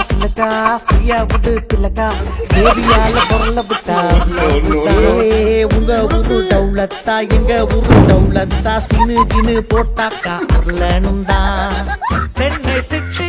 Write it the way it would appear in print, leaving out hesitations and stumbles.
சிலக்கா ஃப்ரீயா விட்டு பிள்ளக்கா தேவியால பொருள விட்டா உங்க ஊரு டவுலத்தா எங்க ஊரு டவுலத்தா சினு கினு போட்டாக்கா அருளனும் தான் சென்னை சிட்டி